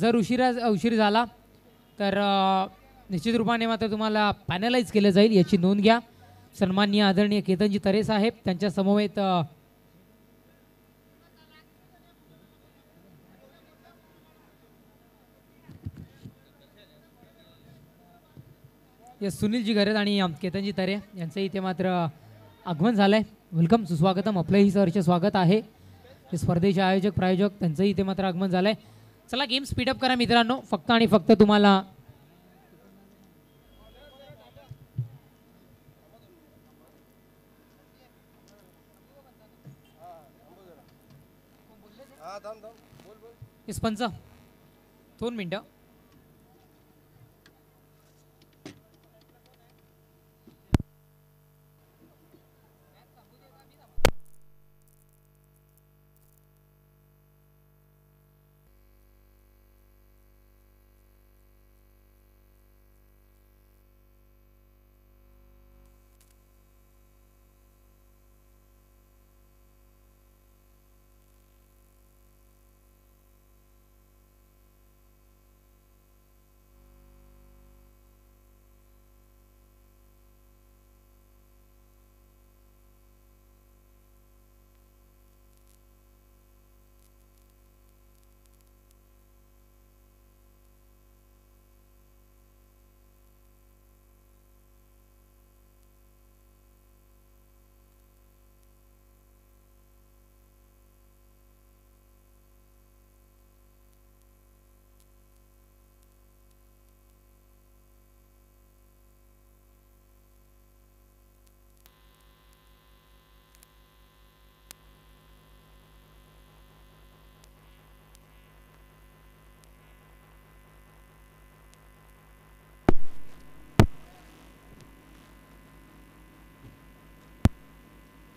जर उशीर झाला तर निश्चित रूपाने मात्र तुम्हाला पॅनलाइज केलं जाईल, याची नोंद घ्या. सन्माननीय आदरणीय केतनजी तरे साहेब त्यांच्या समवेत सुनीलजी घरत आणि केतनजी तरे यांचं इथे मात्र आगमन झालंय. वेलकम, सुस्वागतम, आपलंही सहर्ष स्वागत आहे. हे स्पर्धेचे आयोजक प्रायोजक त्यांचंही इथे मात्र आगमन झालंय. चला गेम स्पीडअप करा मित्रांनो. फक्त आणि फक्त तुम्हाला पंच 2 मिनिटं.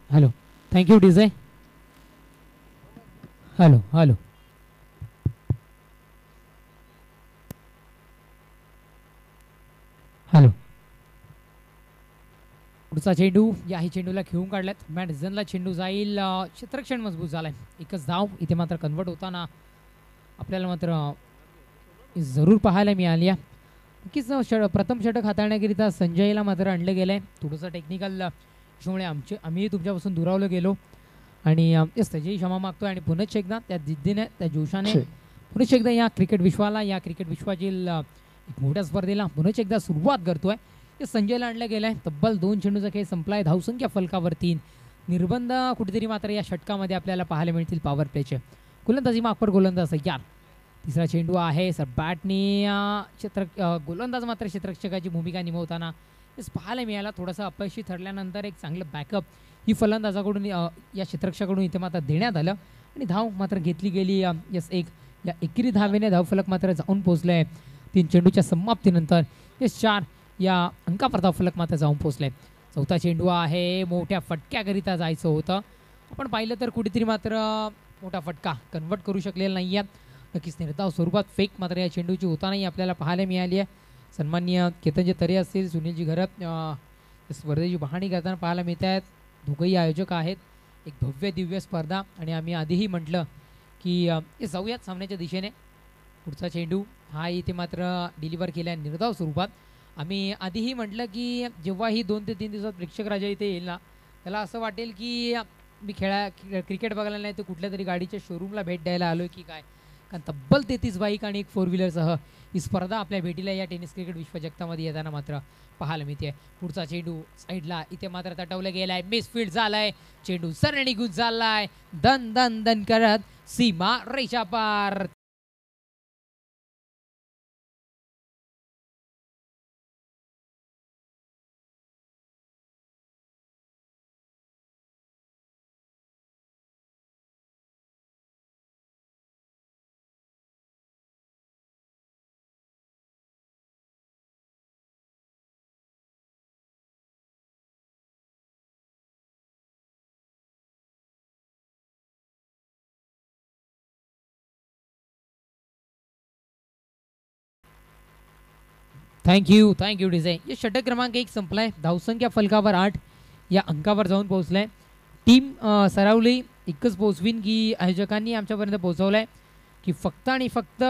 Hello, thank you DJ. Hello hello hello. पुढचा चेंडू, याही चेंडूला खेळून काढल्यात. मॅडझनला चेंडू जाईल. क्षेत्ररक्षण मजबूत झालाय. एकच धाव इथे मात्र कन्वर्ट होताना आपल्याला मात्र जरूर पाहायला मिळाली. नक्कीच प्रथम षटक हाताळण्याकरिता संजयला मात्र आणलं गेलंय. थोडंसं टेक्निकल त्यामुळे आम्ही तुमच्यापासून दुरावलं गेलो आणि त्याची क्षमा मागतोय. आणि पुनश्च एकदा त्या जिद्दीने, त्या जोशाने पुनश्च एकदा या क्रिकेट विश्वाला, या क्रिकेट विश्वातील मोठ्या स्पर्धेला पुनश्च एकदा सुरुवात करतोय. ते संजयला आणलं गेलंय. तब्बल 2 चेंडूचा खेळ संपलाय. धावसंख्या फलकावर 3. निर्बंध कुठेतरी मात्र या षटकामध्ये आपल्याला पाहायला मिळतील पॉवर प्लेचे. गोलंदाजी मागपर गोलंदाज तयार. तिसरा चेंडू आहे. सर बॅटने गोलंदाज मात्र क्षेत्ररक्षकाची भूमिका निभावताना पाहायला मिळाला. थोडासा अपयशी ठरल्यानंतर एक चांगलं बॅकअप ही फलंदाजाकडून या क्षेत्ररक्षकाकडून इथे मात्र देण्यात आलं आणि धाव मात्र घेतली गेली. एक या एकेरी धावेने धावफलक मात्र जाऊन पोहोचले. 3 चेंडूच्या समाप्तीनंतर 4 या अंकावर धावफलक मात्र जाऊन पोहोचले. चौथा चेंडू आहे. मोठ्या फटक्याकरिता जायचं होतं. आपण पाहिलं तर कुठेतरी मात्र मोठा फटका कन्वर्ट करू शकलेला नाही आहे. नक्कीच निर्धाव स्वरूपात फेक मात्र या चेंडूची होतानाही आपल्याला पाहायला मिळाली आहे. सन्माननीय केतनजी तरे असतील, सुनीलजी घरत स्पर्धेची पाहणी करताना पाहायला मिळत आहेत. दोघंही आयोजक आहेत. एक भव्य दिव्य स्पर्धा आणि आम्ही आधीही म्हटलं की जाऊयात सामन्याच्या दिशेने. पुढचा चेंडू हा इथे मात्र डिलिव्हर केला आहे निर्धाव स्वरूपात. आम्ही आधीही म्हटलं की जेव्हा ही 2 ते 3 दिवसात प्रेक्षक राजा इथे येईल ना, त्याला असं वाटेल की मी क्रिकेट बघायला नाही तर कुठल्या तरी गाडीच्या शोरूमला भेट द्यायला आलो की काय. कारण तब्बल 33 बाईक आणि एक 4 व्हीलरसह ही स्पर्धा आपल्या भेटीला या टेनिस क्रिकेट विश्व जगतामध्ये येताना मात्र पाहायला मिळते. पुढचा चेंडू साईडला इथे मात्र तटवलं गेलाय. मिसफील्ड झालाय. चेंडू सरळ निघून चाललाय दन दन दन करत सीमा रेषा पार. Thank you design. या षटक क्रमांक 1 संपलाय. धावसंख्या फलकावर 8 या अंकावर जाऊन पोहोचलाय. टीम सरावली एकच पोहोचवीन की आयोजकांनी आमच्यापर्यंत पोहोचवलाय की फक्त आणि फक्त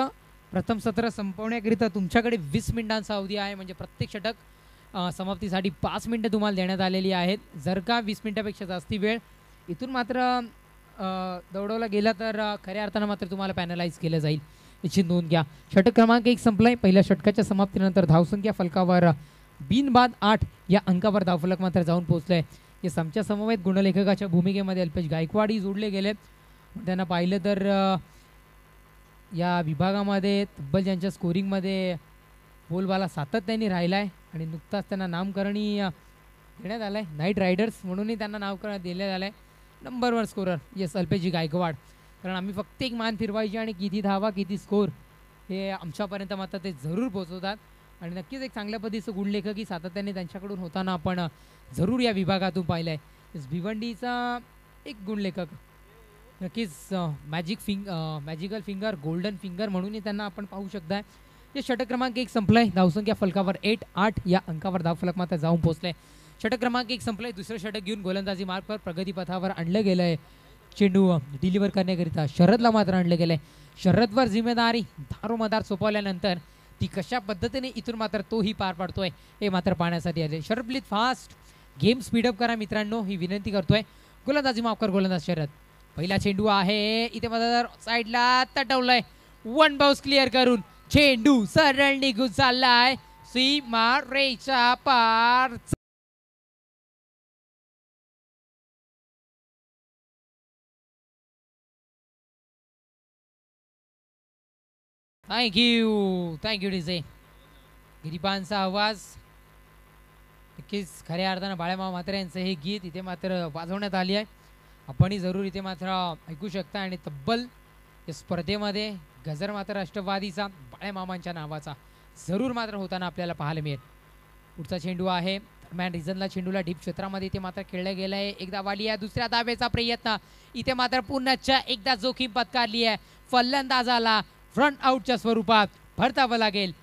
प्रथम सत्र संपवण्याकरिता तुमच्याकडे 20 मिनिटांचा अवधी आहे. म्हणजे प्रत्येक षटक समाप्तीसाठी 5 मिनिटं तुम्हाला देण्यात आलेली आहेत. जर का 20 मिनिटापेक्षा जास्ती वेळ इथून मात्र दौडवला गेला तर खऱ्या अर्थानं मात्र तुम्हाला पॅनलाइज केलं जाईल, याची नोंद घ्या. षटक क्रमांक 1 संपलाय. पहिल्या षटकाच्या समाप्तीनंतर धावसंख्या फलकावर बिनबाद 8 या अंकावर धावफलक मात्र जाऊन पोहोचलंय. हे आमच्या समवेत गुणलेखकाच्या भूमिकेमध्ये अल्पेश गायकवाडही जोडले गेले. त्यांना पाहिलं तर या विभागामध्ये तब्बल ज्यांच्या स्कोरिंगमध्ये बोलबाला सातत्याने राहिला आहे आणि नुकताच त्यांना नामकरणी देण्यात आलं आहे. नाईट रायडर्स म्हणूनही त्यांना नामकरण देण्यात आलं आहे. नंबर 1 स्कोरर येस अल्पेशजी गायकवाड. कारण आम्ही फक्त एक मान फिरवायची आणि किती धावा किती स्कोर हे आमच्यापर्यंत मात्र ते जरूर पोहोचवतात. आणि नक्कीच एक चांगल्या पद्धतीचं गुणलेखकही सातत्याने त्यांच्याकडून होताना आपण जरूर या विभागातून पाहिलं आहे. भिवंडीचा एक गुणलेखक नक्कीच मॅजिकल फिंगर गोल्डन फिंगर म्हणूनही त्यांना आपण पाहू शकताय. हे षटक क्रमांक 1 संपलंय. धावसंख्या फलकावर 8 या अंकावर धावफलक मात्र जाऊन पोहोचलंय. षटक क्रमांक 1 संपलंय. दुसरं षटक घेऊन गोलंदाजी मार्गवर प्रगतीपथावर आणलं गेलं आहे. चेंडू डिलिव्हर करण्याकरिता शरदला मात्र आणलं गेलं आहे. शरदवर जिम्मेदारी दारोमदार सोपवल्यानंतर ती कशा पद्धतीने इथून मात्र तोही पार पाडतोय हे मात्र पाहण्यासाठी आले. Sharad please fast game speed up करा मित्रांनो, ही विनंती करतोय. गोलंदाजी माफ कर गोलंदाज शरद. पहिला चेंडू आहे इथे मात्र साईडला तटवलंय. वन बाउन्स क्लिअर करून चेंडू सरळ निघून चाललाय सीमा रेषा पार. Thank you DJ. गिरीबांचा आवाज नक्कीच खऱ्या अर्थानं बाळामामा म्हात्रे यांचं हे गीत इथे मात्र वाजवण्यात आली आहे. आपणही जरूर इथे मात्र ऐकू शकता. आणि तब्बल या स्पर्धेमध्ये गजर मात्र राष्ट्रवादीचा बाळामामांच्या नावाचा जरूर मात्र होताना आपल्याला पाहायला मिळेल. पुढचा चेंडू आहे दरम्यान रिझनला चेंडूला डीप क्षेत्रामध्ये इथे मात्र खेळलं गेलं आहे. एकदा वाली आहे दुसऱ्या दाब्याचा प्रयत्न इथे मात्र पुन्हा एकदा जोखीम पत्कारली आहे. फलंदाजाला फ्रंट आउटच्या स्वरूपात भरतावं लागेल.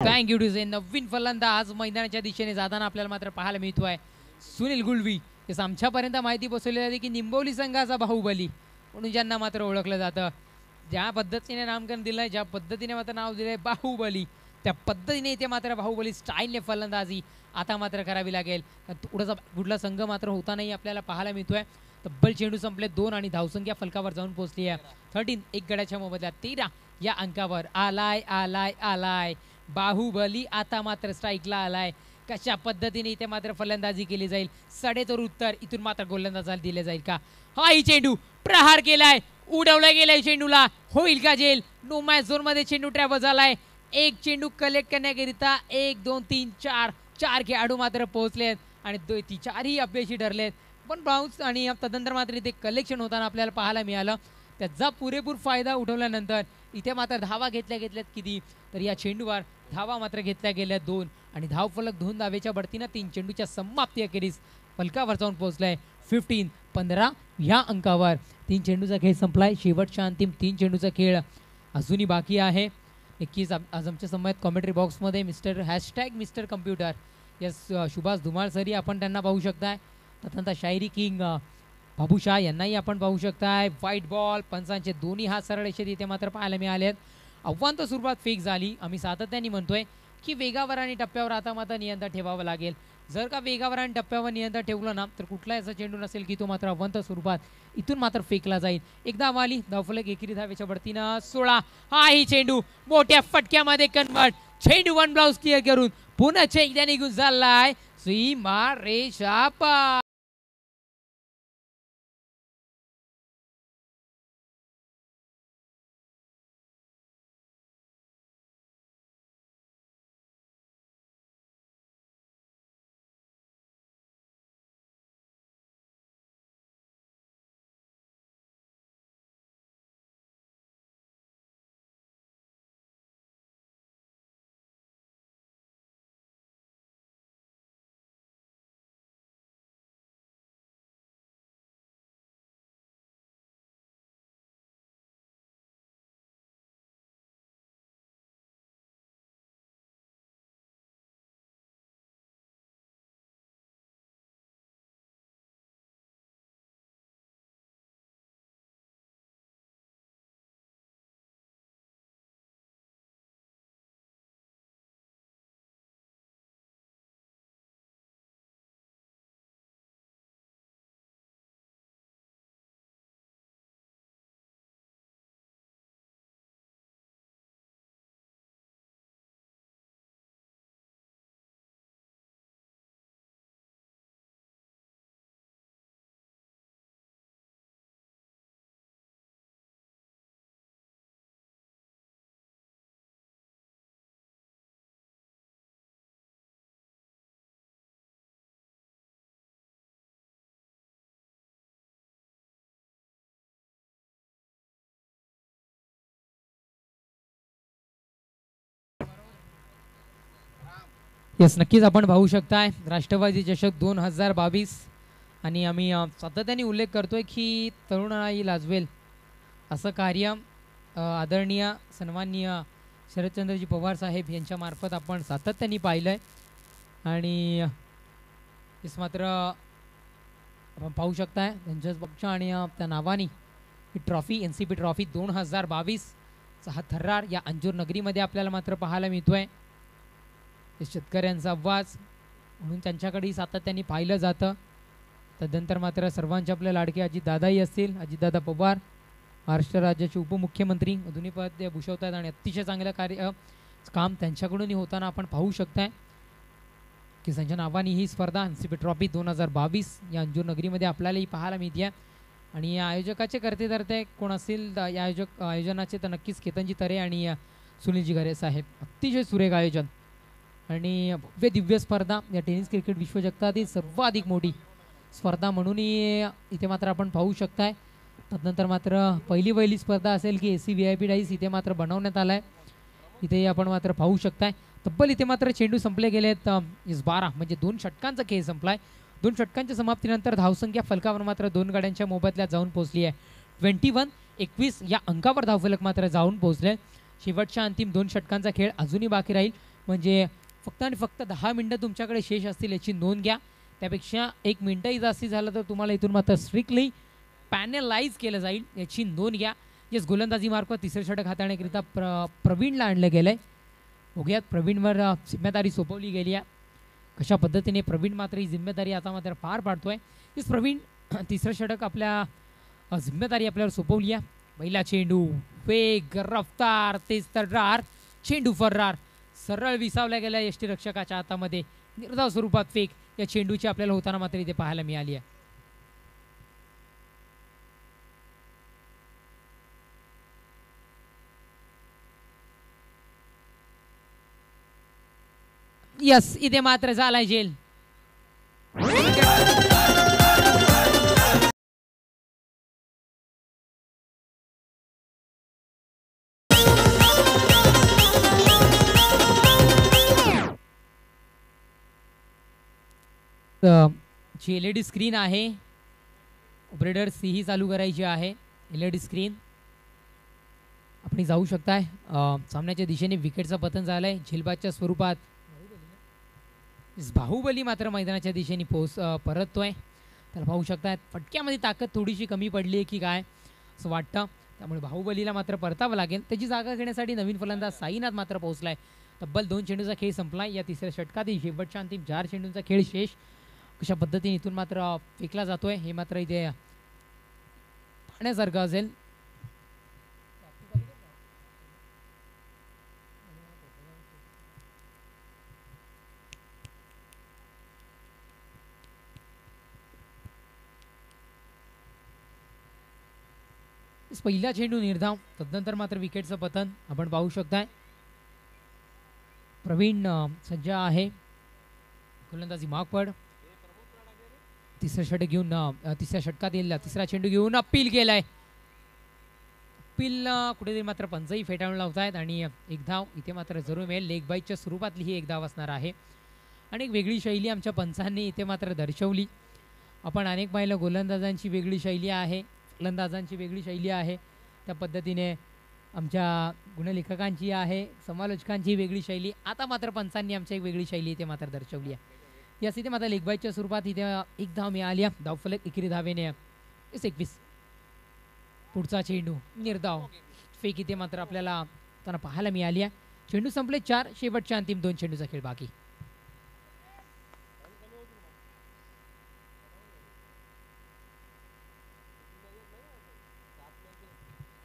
Thank you DJ. नवीन फलंदाज मैदानाच्या दिशेने जाताना आपल्याला मात्र पाहायला मिळतोय सुनील गुळवी. हेच आमच्यापर्यंत माहिती पोहोचवली जाते की निंबोली संघाचा बाहुबली म्हणून ज्यांना मात्र ओळखलं जातं. ज्या पद्धतीने नामकरण दिलंय, ज्या पद्धतीने मात्र नाव दिलंय बाहुबली, त्या पद्धतीने इथे मात्र बाहुबली स्टाईलने फलंदाजी आता मात्र करावी लागेल. पुढला संघ मात्र होतानाही आपल्याला पाहायला मिळतोय. तब्बल चेंडू संपले 2 आणि धावसंख्या फलकावर जाऊन पोहोचली आहे 13. एक गड्याच्या मोबदल्यात 13 या अंकावर आलाय आलाय आलाय बाहुबली. आता मात्र स्ट्राईकला आलाय. कशा पद्धतीने इथे मात्र फलंदाजी केली जाईल, सडेतोड उत्तर इथून मात्र गोलंदाजाला दिले जाईल का. हाही चेंडू प्रहार केलाय, उडवला गेलाय चेंडूला, होईल का जेल. नो मॅच झोन मध्ये चेंडू ट्रॅव्हल झालाय. एक चेंडू कलेक्ट करण्याकरिता 1 2 3 4 खेळाडू मात्र पोहोचलेत आणि ती चारही अपयशी ठरलेत. पण बाउन्स आणि तदनंतर मात्र इथे कलेक्शन होताना आपल्याला पाहायला मिळालं. त्याचा पुरेपूर फायदा उठवल्यानंतर इथे मात्र धावा घेतल्यात किती तर या चेंडूवर धावा मात्र घेतल्या गेल्या 2 आणि धावफलक 2 धावेच्या बढतीनं 3 चेंडूच्या समाप्ती अखेरीस फलकावर जाऊन पोहोचलाय 15 या अंकावर. 3 चेंडूचा खेळ संपलाय. शेवटच्या अंतिम 3 चेंडूचा खेळ अजूनही बाकी आहे. नक्कीच आज आमच्या समयात कॉमेंट्री बॉक्समध्ये mister computer yes Subhash Dhumal सरी आपण त्यांना पाहू शकताय. तदनंतर शायरी किंग बाबूशाह यांनाही आपण पाहू शकताय. व्हाईट बॉल पंचांचे दोन्ही हात सरळ रेषेत इथे मात्र पाहायला मिळालेत. आव्हान तर सुरुवात फेक झाली. आम्ही सातत्याने म्हणतोय की वेगावर आणि टप्प्यावर आता मात्र नियंत्रण ठेवावं लागेल. जर का वेगावर आणि टप्प्यावर नियंत्रण ठेवलं ना तर कुठलाही असा चेंडू नसेल की तो मात्र अवंत स्वरूपात इथून मात्र फेकला जाईल. एकदा वाली धावफलक एकेरी धावेच्या बढतीनं 16. हाही चेंडू मोठ्या फटक्यामध्ये कन्वर्ट. चेंडू 1 ब्लाउज क्लिअर करून पुन्हा एकदा निघून चाललाय सीमा रेषा पार. येस, नक्कीच आपण पाहू शकताय राष्ट्रवादी चषक 2022 आणि आम्ही सातत्याने उल्लेख करतोय की तरुणाई लाजवेल असं कार्य आदरणीय सन्माननीय शरदचंद्रजी पवार साहेब यांच्यामार्फत आपण सातत्याने पाहिलं आहे. आणि तेच मात्र आपण पाहू शकताय त्यांच्याच पक्ष आणि त्या नावाने ही ट्रॉफी NCP ट्रॉफी 2022चा हा थर्रार या अंजूर नगरीमध्ये आपल्याला मात्र पाहायला मिळतोय. ते शेतकऱ्यांचा आवाज म्हणून त्यांच्याकडेही सातत्याने पाहिलं जातं. तदनंतर मात्र सर्वांचे आपले लाडके अजितदादाही असतील, अजितदादा पवार महाराष्ट्र राज्याचे उपमुख्यमंत्री दोन्ही पद ते भूषवतात आणि अतिशय चांगलं काम त्यांच्याकडूनही होताना आपण पाहू शकताय की त्यांच्या नावाने ही स्पर्धा NCP ट्रॉफी 2022 या अंजूर नगरीमध्ये आपल्यालाही पाहायला मिळते. आणि या आयोजकाचे करते कोण असतील या आयोजनाचे तर नक्कीच केतनजी तरे आणि सुनीलजी घरे साहेब. अतिशय सुरेख आयोजन आणि भव्य दिव्य स्पर्धा या टेनिस क्रिकेट विश्वजगतातील सर्वाधिक मोठी स्पर्धा म्हणूनही इथे मात्र आपण पाहू शकताय. तदनंतर मात्र पहिली स्पर्धा असेल की AC VIP डाईस इथे मात्र बनवण्यात आला आहे. इथे आपण मात्र पाहू शकताय तब्बल इथे मात्र चेंडू संपले गेलेत 12 म्हणजे 2 षटकांचा खेळ संपलाय. 2 षटकांच्या समाप्तीनंतर धावसंख्या फलकावर मात्र 2 गाड्यांच्या मोबदल्यात जाऊन पोहोचली आहे. 21-21 या अंकावर धावफलक मात्र जाऊन पोहोचले. शेवटच्या अंतिम 2 षटकांचा खेळ अजूनही बाकी राहील. म्हणजे फक्त आणि फक्त 10 मिनटं तुमच्याकडे शेष असतील याची नोंद घ्या. त्यापेक्षा 1 मिनटंही जास्ती झालं तर तुम्हाला इथून मात्र स्ट्रिक्टली पॅनलाइज केलं जाईल याची नोंद घ्या. येस, गोलंदाजी मार्फत तिसरे षटक हाताळण्याकरिता प्रवीणला आणलं गेलं आहे. बघूयात प्रवीणवर जिम्मेदारी सोपवली गेली आहे. कशा पद्धतीने प्रवीण मात्र ही जिम्मेदारी आता मात्र पार पाडतोय. येस, प्रवीण तिसरं षटक आपल्या जिम्मेदारी आपल्यावर सोपवली आहे. पहिला चेंडू वेग रफ्तार तेज तर्रार चेंडू फर्रार सरळ विसावल्या गेल्या यष्टीरक्षकाच्या हातामध्ये निर्धाव स्वरूपात फेक या चेंडूची आपल्याला होताना मात्र इथे पाहायला मिळाली आहे. यस, इथे मात्र झालाय जेल. जी LED स्क्रीन आहे ऑपरेटर ही चालू करायची आहे. LED स्क्रीन आपण जाऊ शकताय. सामन्याच्या दिशेने विकेटचं पतन झालंय झेलबादच्या स्वरूपात. बाहुबली मात्र मैदानाच्या दिशेने परततोय. त्याला पाहू शकताय फटक्यामध्ये ताकद थोडीशी कमी पडली आहे की काय असं वाटतं. त्यामुळे बाहुबलीला मात्र परतावं लागेल. त्याची जागा घेण्यासाठी नवीन फलंदाज साईनाथ मात्र पोहोचलाय. तब्बल 2 चेंडूचा खेळ संपलाय. या तिसऱ्या षटकातील शेवटच्या अंतिम 4 चेंडूंचा खेळ शेष. कशा पद्धतीने इथून मात्र फेकला जातोय हे मात्र इथे पाहण्यासारखं असेल. पहिला चेंडू निर्धाव तदनंतर मात्र विकेटचं पतन आपण पाहू शकताय. प्रवीण सज्ज आहे. गोलंदाजी माग पड. तिसरं षटक घेऊन तिसऱ्या षटकातील तिसरा चेंडू घेऊन अपील केलाय. अपील कुठेतरी मात्र पंचही फेटाळून लावतायत आणि एक धाव इथे मात्र जरूर मिळेल. लेग बाईटच्या स्वरूपातली ही एक धाव असणार आहे आणि एक वेगळी शैली आमच्या पंचांनी इथे मात्र दर्शवली. आपण अनेक पाहिलं गोलंदाजांची वेगळी शैली आहे, फलंदाजांची वेगळी शैली आहे. त्या पद्धतीने आमच्या गुणलेखकांची आहे, समालोचकांची वेगळी शैली. आता मात्र पंचांनी आमची एक वेगळी शैली इथे मात्र दर्शवली आहे. यास इथे मात्र लेगबाईच्या स्वरूपात इथे एक धाव मिळाली. धावफलक एकेरी धावेने 21. पुढचा चेंडू निर्धाव फेक इथे मात्र आपल्याला त्यांना पाहायला मिळाली आहे. चेंडू संपले 4. शेवटच्या अंतिम 2 चेंडूचा खेळ बाकी.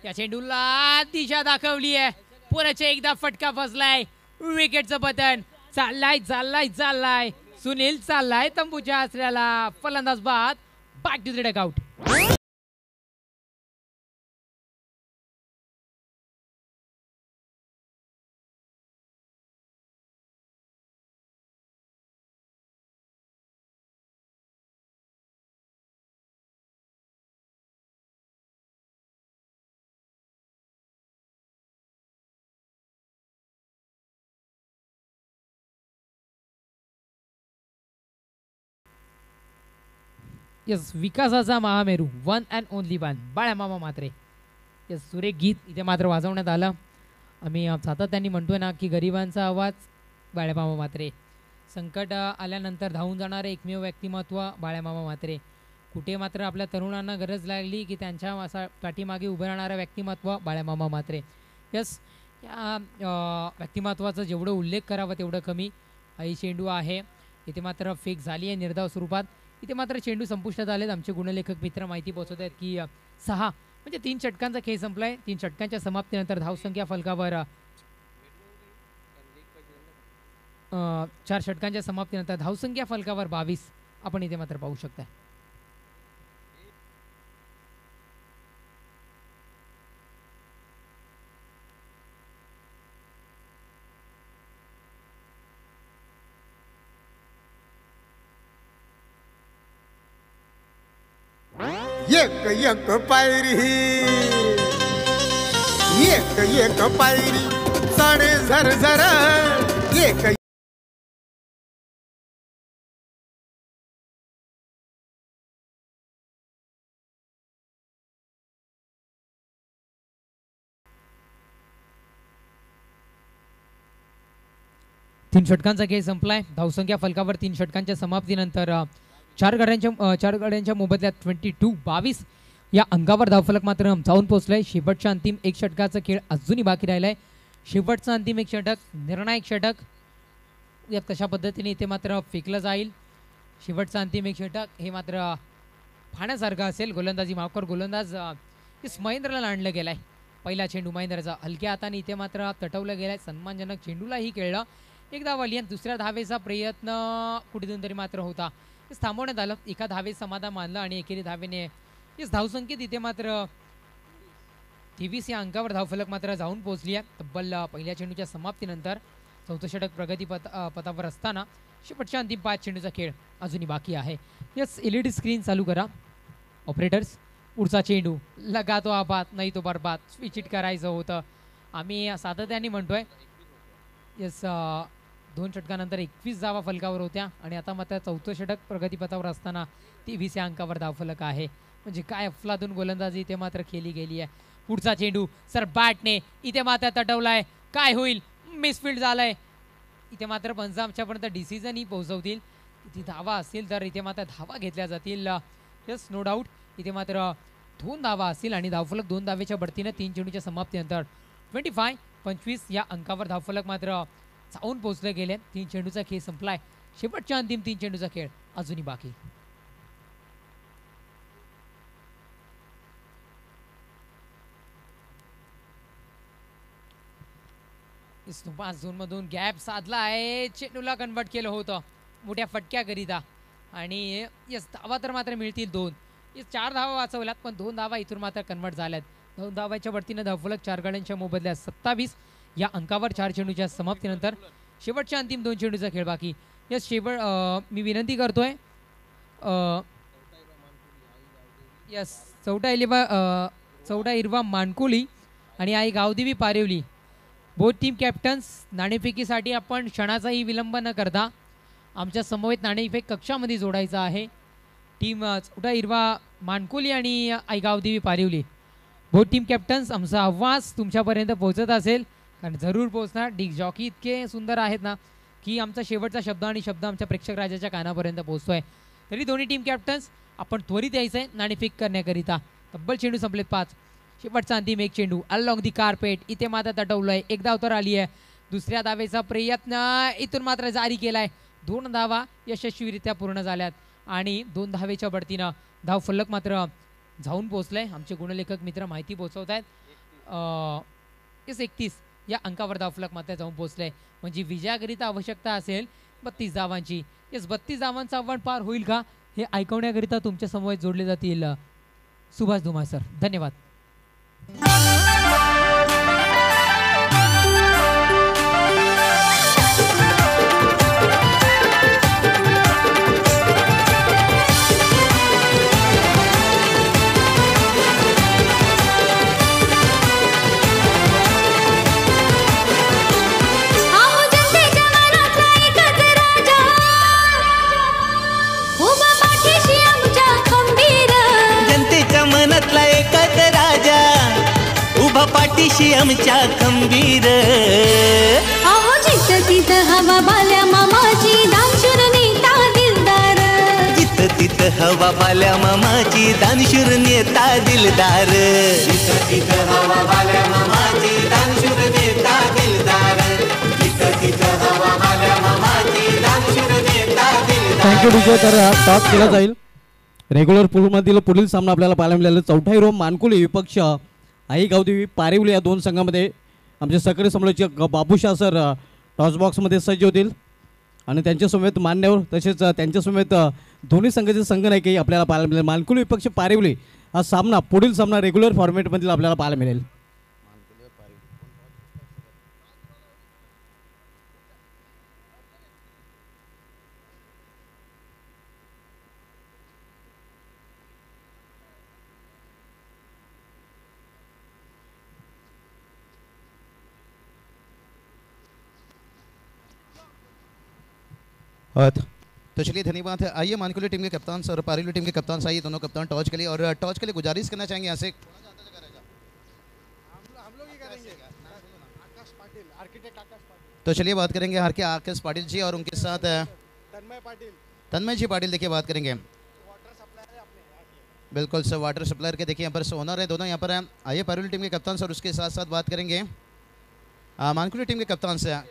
या चेंडूला दिशा दाखवली आहे. पुराचे एकदा फटका फसलाय. विकेटचं पतन. चाललाय सुनील चाललाय तंबूच्या आसऱ्याला. फलंदाज बाद. Back to the dugout. Yes विकासाचा महामेरू one and only one Balya Mama Mhatre. Yes सुरेख गीत इथे मात्र वाजवण्यात आलं. आम्ही सातत्याने म्हणतोय ना की गरिबांचा आवाज बाळ्या मामा म्हात्रे. संकट आल्यानंतर धावून जाणारे एकमेव व्यक्तिमत्व बाळ्या मामा म्हात्रे. कुठे मात्र आपल्या तरुणांना गरज लागली की त्यांच्या असा पाठीमागे उभं राहणारं व्यक्तिमत्व बाळ्या मामा म्हात्रे. यस या व्यक्तिमत्वाचा जेवढं उल्लेख करावा तेवढं कमी. आई चेंडू आहे इथे मात्र फेक झाली आहे निर्धाव स्वरूपात. इथे मात्र चेंडू संपुष्टात आलेत. आमचे गुणलेखक मित्र माहिती पोहोचवत आहेत की 6 म्हणजे 3 षटकांचा खेळ संपलाय. 3 षटकांच्या समाप्तीनंतर धावसंख्या फलकावर 4 षटकांच्या समाप्तीनंतर धावसंख्या फलकावर 22 आपण इथे मात्र पाहू शकता. एक एक पायरी एक एक पायरी साडे झर झर एक 3 षटकांचा खेळ संपलाय. धावसंख्या फलकावर 3 षटकांच्या समाप्तीनंतर 4 गाड्यांच्या मोबदल्यात 22 या अंकावर धावफलक मात्र जाऊन पोहोचलाय. शेवटच्या अंतिम 1 षटकाचा खेळ अजूनही बाकी राहिलाय. शेवटचा अंतिम 1 षटक निर्णायक षटक यात कशा पद्धतीने इथे मात्र फेकलं जाईल. शेवटचा अंतिम 1 षटक हे मात्र पाहण्यासारखं असेल. गोलंदाजी माफकर गोलंदाज महेंद्रला आणलं गेलाय. पहिला चेंडू महेंद्रचा हलक्या हाताने इथे मात्र तटवलं गेलाय. सन्मानजनक चेंडूलाही खेळलं. एक धाव आली आणि दुसऱ्या धावेचा प्रयत्न कुठेतून तरी मात्र होता थांबवण्यात आलं. एका धावेत समाधान मानलं आणि एकेरी धावेने इस धावसंख्येत इथे मात्र 23 या अंकावर धावफलक मात्र जाऊन पोहोचली आहे. तब्बल पहिल्या चेंडूच्या समाप्तीनंतर 4थं षटक प्रगती पथावर असताना शेवटच्या अंतिम 5 चेंडूचा खेळ अजूनही बाकी आहे. यस LED स्क्रीन चालू करा ऑपरेटर्स. पुढचा चेंडू लगा तो आबाद नाही तो बरबाद. स्विच इट करायचं होतं. आम्ही सातत्याने म्हणतोय. यस 2 षटकानंतर 21 धावा फलकावर होत्या आणि आता मात्र 4थं षटक प्रगतीपथावर असताना 23 या अंकावर धावफलक आहे. म्हणजे काय अफलातून गोलंदाजी इथे मात्र केली गेली आहे. पुढचा चेंडू सर बॅटने इथे मात्र तटवलाय. काय होईल मिसफील्ड झालाय. इथे मात्र पंचांच्यापर्यंत डिसिजनही पोहोचवतील. इथे धावा असतील तर इथे मात्र धावा घेतल्या जातील. यस नो डाऊट इथे मात्र 2 धावा असतील आणि धावफलक 2 धावेच्या बढतीनं 3 चेंडूच्या समाप्तीनंतर 25 या अंकावर धावफलक मात्र जाऊन पोहोचले गेले. 3 चेंडूचा खेळ संपलाय. शेवटच्या अंतिम 3 चेंडूचा खेळ अजूनही बाकी. इस 5 झोनमधून गॅप साधला आहे. चेंडूला कन्वर्ट केलं होतं मोठ्या फटक्याकरिता आणि यस धावा तर मात्र मिळतील 2. 4 धावा वाचवल्यात पण 2 धावा इथून मात्र कन्वर्ट झाल्यात. 2 धावाच्या बढतीनं धावफलक 4 गाड्यांच्या मोबदल्यात 27 या अंकावर 4 चेंडूच्या समाप्तीनंतर शेवटच्या अंतिम 2 चेंडूचा खेळ बाकी. यस मी विनंती करतोय यस चौडा इरवा मानकुली आणि आई गावदेवी पारेवली बोथ टीम कॅप्टन्स नाणेफेकीसाठी आपण क्षणाचाही विलंब न करता आमच्या समवेत नाणेफेक कक्षामध्ये जोडायचा आहे. टीम चौडा इरवा मानकुली आणि आई गावदेवी पारेवली बोथ टीम कॅप्टन्स आमचा आवाज तुमच्यापर्यंत पोहोचत असेल कारण जरूर पोहोचणार. डिक जॉकी इतके सुंदर आहेत ना की आमचा शेवटचा शब्द आणि शब्द आमच्या प्रेक्षक राजाच्या कानापर्यंत पोहोचतोय. तरी दोन्ही टीम कॅप्टन्स आपण त्वरित यायचं आहे नाणेफेक करण्याकरिता. तब्बल चेंडू संपलेत 5. शेवटचा अंतिम 1 चेंडू अलॉंग दी कार्पेट इथे मात्र तटवलंय. 1 धाव तर आली आहे. दुसऱ्या धावेचा प्रयत्न इथून मात्र जारी केलाय. 2 धावा यशस्वीरित्या पूर्ण झाल्यात आणि 2 धावेच्या बढतीनं धाव फलक मात्र जाऊन पोहोचलाय. आमचे गुणलेखक मित्र माहिती पोहोचवत आहेत. 31 या अंकावर धावफलक मात्र जाऊन पोहोचलाय. म्हणजे विजयाकरिता आवश्यकता असेल 32 धावांची. यस 32 धावांचं आव्हान पार होईल का हे ऐकवण्याकरिता तुमच्या समवेत जोडले जातील सुभाष धुमाळ सर. धन्यवाद. उभा पाठीशी आमच्या पाठीशी आमच्या खंबीर. अहो जिथं तिथं हवा बाल्या मामाची दानशूर नेता दिलदार. जिथं तिथं हवा बाल्या मामाची दानशूर नेता दिलदार. जिथं तिथं हवा बाल्या मामाची दानशूर नेता दिलदार. जिथं तिथं हवा बाल्या मामाची दानशूर नेता दिलदार. Thank you DJ. तर टॉस केला जाईल. रेग्युलर पूलमधील पुढील सामना आपल्याला पाहायला मिळाला. चौथा हिरो मानकुली विपक्ष आई गावदेवी पारिवली या दोन संघामध्ये आमचे सहकारी समालोचक बाबूशाह सर टॉस बॉक्समध्ये सज्ज होतील आणि त्यांच्यासमवेत मान्यवर तसेच त्यांच्यासमवेत दोन्ही संघाचे संघनायकही आपल्याला पाहायला मिळेल. मानकुली विपक्ष पारिवली हा सामना पुढील सामना रेग्युलर फॉर्मॅटमधील आपल्याला पाहायला मिळेल. तो चलिए धन्यवाद. आइए मानकुली टीम के कप्तान सर, पारिवली टीम के कप्तान साहिए, दोनों कप्तान टॉस के लिए. और टॉस के लिए गुजारिश करना चाहेंगे यहाँ से. तो चलिए बात करेंगे हर के आकाश पाटिल जी और उनके साथ तन्मय जी पाटिल. देखिए बात करेंगे बिल्कुल सर वाटर सप्लायर के. देखिए यहाँ पर ओनर है दोनों यहाँ पर हैं. आइए पारिवली टीम के कप्तान सर उसके साथ साथ बात करेंगे मानकुली टीम के कप्तान से.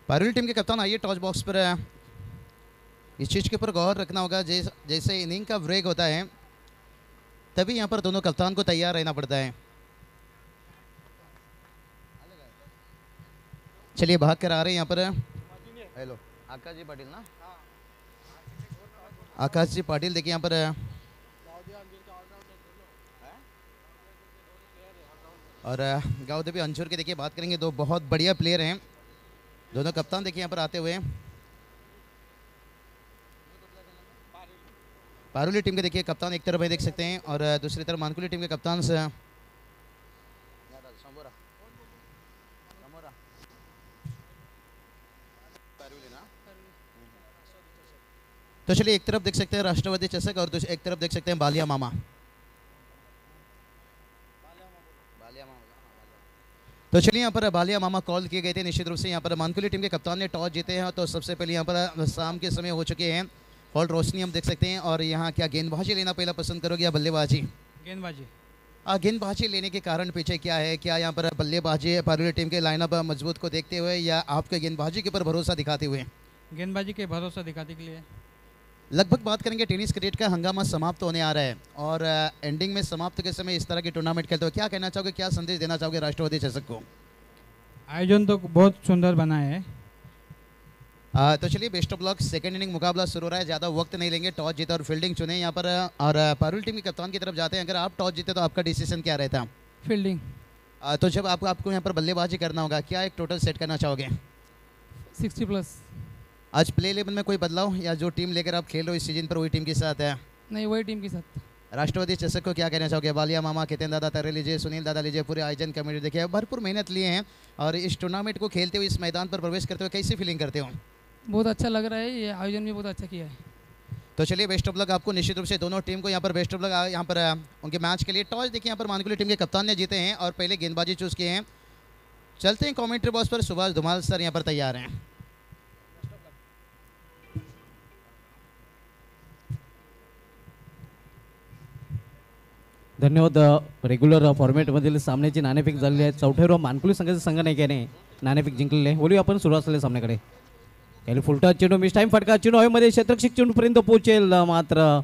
पारिवली टीम के कप्तान आइए टॉस बॉक्स पर. इस चीज़ के ऊपर गौर रखना होगा जैसे इनिंग का ब्रेक होता है तभी यहाँ पर दोनों कप्तान को तैयार रहना पड़ता है. चलिए भाग कर आ रहे हैं यहाँ पर. हेलो आकाश जी पाटिल ना. आकाश जी पाटिल देखिए यहाँ पर और गावदेवी अंशुर के देखिए बात करेंगे. दो बहुत बढ़िया प्लेयर हैं दोनों कप्तान. देखिए यहाँ पर आते हुए पारुली टीम के देखिए कप्तान एक तरफ है देख सकते हैं और दूसरी तरफ मानकुली टीम के कप्तान से तो चलिए एक तरफ देख सकते हैं राष्ट्रवादी चषक और एक तरफ देख सकते हैं बालिया मामा. तो चलिए यहाँ पर बालिया मामा कॉल किए गए थे निश्चित रूप से. यहाँ पर मानकुली टीम के कप्तान ने टॉस जीते हैं तो सबसे पहले यहाँ पर शाम के समय हो चुके हैं. हॉल रोशनी हम देख सकते हैं. और यहाँ क्या गेंदबाजी लेना पहला पसंद करोगे या बल्लेबाजी? गेंदबाजी. गेंदबाजी लेने के कारण पीछे क्या है? क्या यहाँ पर बल्लेबाजी पारुली टीम के लाइनअप मजबूत को देखते हुए या आपके गेंदबाजी के ऊपर भरोसा दिखाते हुए? गेंदबाजी के भरोसा दिखाने के लिए. लगभग बात करेंगे टेनिस क्रिकेट का हंगामा समाप्त होने आ रहा है और एंडिंग में समाप्त के समय इस तरह की टूर्नामेंट खेलते हो क्या कहना चाहोगे, क्या संदेश देना चाहोगे राष्ट्रवादी चषक को? आयोजन तो बहुत सुंदर बना है. तो चलिए best of luck. Second inning मुकाबला शुरू हो रहा है. ज़्यादा वक्त नहीं लेंगे. टॉस जीते और फील्डिंग चुने यहाँ पर. और पारुल टीम के कप्तान की तरफ जाते हैं. अगर आप टॉस जीते तो आपका डिसीजन क्या रहता? फील्डिंग. तो जब आपको यहाँ पर बल्लेबाजी करना होगा क्या एक टोटल सेट करना चाहोगे? 60+. आज प्ले 11 में कोई बदलाव या जो टीम लेकर आप खेल रहे हो इस सीजन पर वही टीम के साथ है? नहीं, वही टीम के साथ. राष्ट्रवादी चषक को क्या कहना चाहोगे? बालिया मामा, केतन दादा तरे लीजिए, सुनील दादा लीजिए, पूरे आयोजन कमेटी देखिए भरपूर मेहनत लिए हैं और इस टूर्नामेंट को खेलते हुए इस मैदान पर प्रवेश करते हुए कैसी फीलिंग करते हो? बहुत अच्छा लग रहा है. ये आयोजन भी बहुत अच्छा किया है. तो चलिए बेस्ट ऑफ लक आपको. निश्चित रूप से दोनों टीम को यहाँ पर बेस्ट ऑफ लक. यहाँ पर उनके मैच के लिए टॉस देखिए यहाँ पर मानकुली टीम के कप्तान ने जीते हैं और पहले गेंदबाजी चूज किए हैं. चलते हैं कमेंट्री बॉक्स पर. सुभाष धुमाल सर यहाँ पर तैयार हैं. धन्यवाद. रेग्युलर फॉर्मॅटमधील सामन्याची नाणेफेक झालेली आहे. चौथ्या रो मानकुली संघाचे संघनायकाने नाणेफेक जिंकलेले. बोलूया आपण सुरुवात झालेल्या सामन्याकडे. याला फुलटा चेंडू मिस टाईम फटका. चेंडू हवेमध्ये क्षेत्ररक्षक चेंडूपर्यंत पोहोचेल मात्र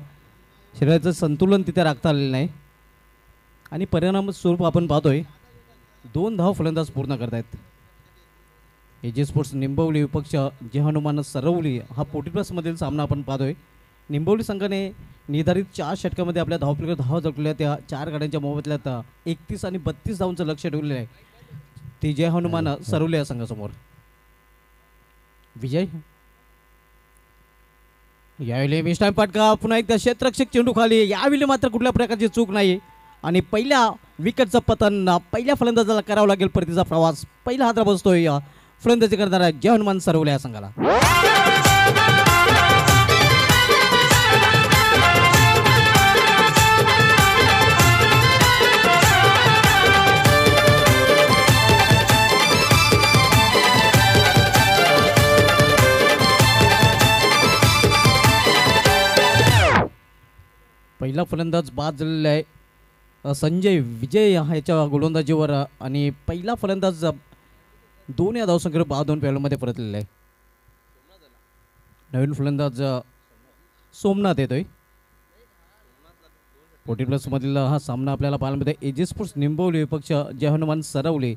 शरीराचं संतुलन तिथे राखता आलेलं नाही आणि परिणाम स्वरूप आपण पाहतोय 2 धाव फलंदाज पूर्ण करतायत. एजे स्पोर्ट्स निंबवली विपक्ष जे हनुमान सरवली हा 40+ सामना आपण पाहतोय. निंबवली संघाने निर्धारित 4 षटकामध्ये आपल्या धावपलीकडे धावा जोडलेल्या त्या 4 गाड्यांच्या मोबदल्यात 31 आणि 32 धावांचं लक्ष ठेवलेलं आहे. ती जय हनुमान सरवली या संघासमोर. विजय यावेळी मिस टाईम फटका. पुन्हा एकदा क्षेत्ररक्षक चेंडू खाली. यावेळी मात्र कुठल्या प्रकारची चूक नाही आणि पहिल्या विकेटचं पतन पहिल्या फलंदाजाला करावं लागेल. परतीचा प्रवास पहिला हादरा बसतोय फलंदाजी करणारा जय हनुमान सरवली या संघाला. पहिला फलंदाज बाद झालेला आहे संजय विजय ह्याच्या गोलंदाजीवर आणि पहिला फलंदाज 2 या धावसंख्येवर 2 पैलूमध्ये परतलेला आहे. नवीन फलंदाज सोमनाथ येतोय. 40+ मधील हा सामना आपल्याला पाहायला मिळतो. एजी स्पोर्ट्स निंबवली विपक्ष जय हनुमान सरवली.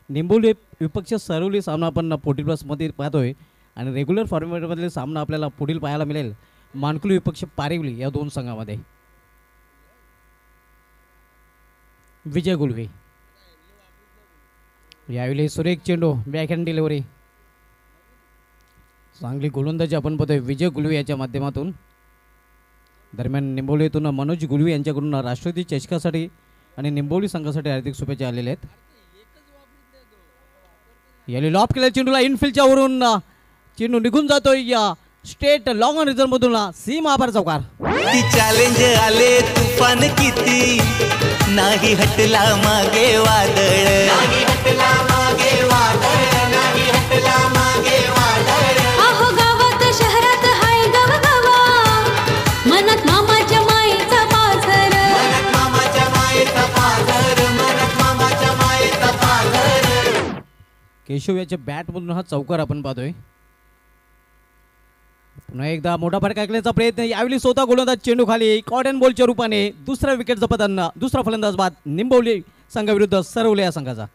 निंबवली विपक्ष सरवली सामना आपण 40+ मध्ये पाहतोय आणि रेग्युलर फॉर्मॅटमधील सामना आपल्याला पुढील पाहायला मिळेल मानकुली विपक्ष पारिवली या 2 संघामध्ये. विजय गुलवे यावेळी सुरेख चेंडू बॅकहँड डिलिव्हरी चांगली गोलंदाजी आपण पाहतोय विजय गुलवे याच्या माध्यमातून. दरम्यान निंबवलीतून मनोज गुलवे यांच्याकडून राष्ट्रवादी चषकासाठी आणि निंबवली संघासाठी हार्दिक शुभेच्छा आलेल्या आहेत. यावेळी लॉप केलेल्या चेंडूला इनफिल्डच्या वरून चेंडू निघून जातोय या स्टेट लॉंग ऑन रिझर्व मधून सीमा आभार चौकार. ती चॅलेंज आले तुफान किती नाही हटला मागे वादळ नाही हटला मागे वादळ नाही हटला मागे वादळ. अहो गावात शहरात हाय गवगवा मनात मामाच्या मायेचा पाझर मनत मामाच्या मायेचा पाझर मनत मामाच्या मायेचा पाझर. केशव याच्या बॅटमधून हा चौकार आपण पाहतोय. पुन्हा एकदा मोठा फरक ऐकण्याचा प्रयत्न यावेळी स्वतः गोलंदाज चेंडू खाली कॉटन बॉलच्या रूपाने दुसरा विकेट जपताना दुसरा फलंदाज बाद निंबवली संघाविरुद्ध सरवले या संघाचा.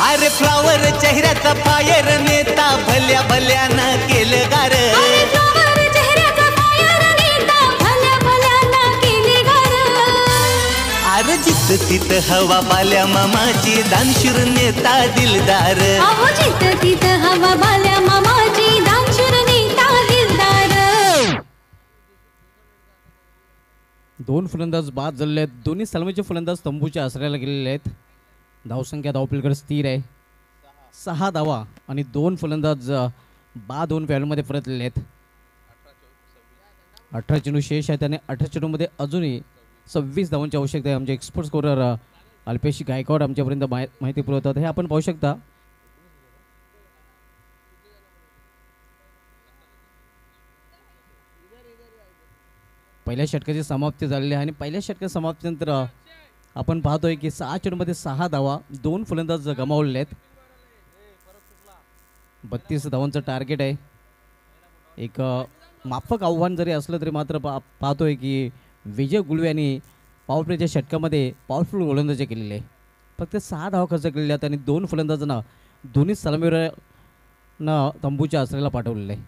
अरे फ्लावर चेहऱ्याचा फायर नेता भल्या भल्यानं केलं गार. अरे फ्लावर चेहऱ्याचा फायर नेता भल्या भल्याना केली घर. अरे जिथं तिथं हवा बाल्या मामाची दानशूर नेता दिलदार. अहो जिथं तिथं हवा बाल्या मामाची दानशूर नेता दिलदार. 2 फलंदाज बाद झालेले आहेत. दोन्ही सलमीचे फलंदाज तंबूच्या आसऱ्याला गेलेले आहेत. धावसंख्या धावपलीकडे स्थिर आहे 6 धावा आणि 2 फलंदाज बाद 2 पैलूमध्ये परतलेले आहेत. 18 चेंडू शेष आहेत आणि 18 चेंडूमध्ये अजूनही 26 धावांची आवश्यकता आहे. आमचे एक्सपर्ट स्कोरर अल्पेश गायकवाड आमच्यापर्यंत माहिती पुरवतात हे आपण पाहू शकता. पहिल्या षटकाची समाप्ती झालेली आहे आणि पहिल्या षटकाच्या समाप्तीनंतर आपण पाहतोय की 6 चेंडूमध्ये 6 धावा 2 फलंदाज गमावलेले आहेत. 32 धावांचं टार्गेट आहे. एक माफक आव्हान जरी असलं तरी मात्र पाहतोय की विजय गुलवे यांनी पॉवर प्लेच्या षटकामध्ये पॉवरफुल गोलंदाजी केलेली आहे. फक्त 6 धावा खर्च केलेल्या आहेत आणि 2 फलंदाजांना दोन्ही सलामीवीरांना तंबूच्या आसऱ्याला पाठवलेलं आहे.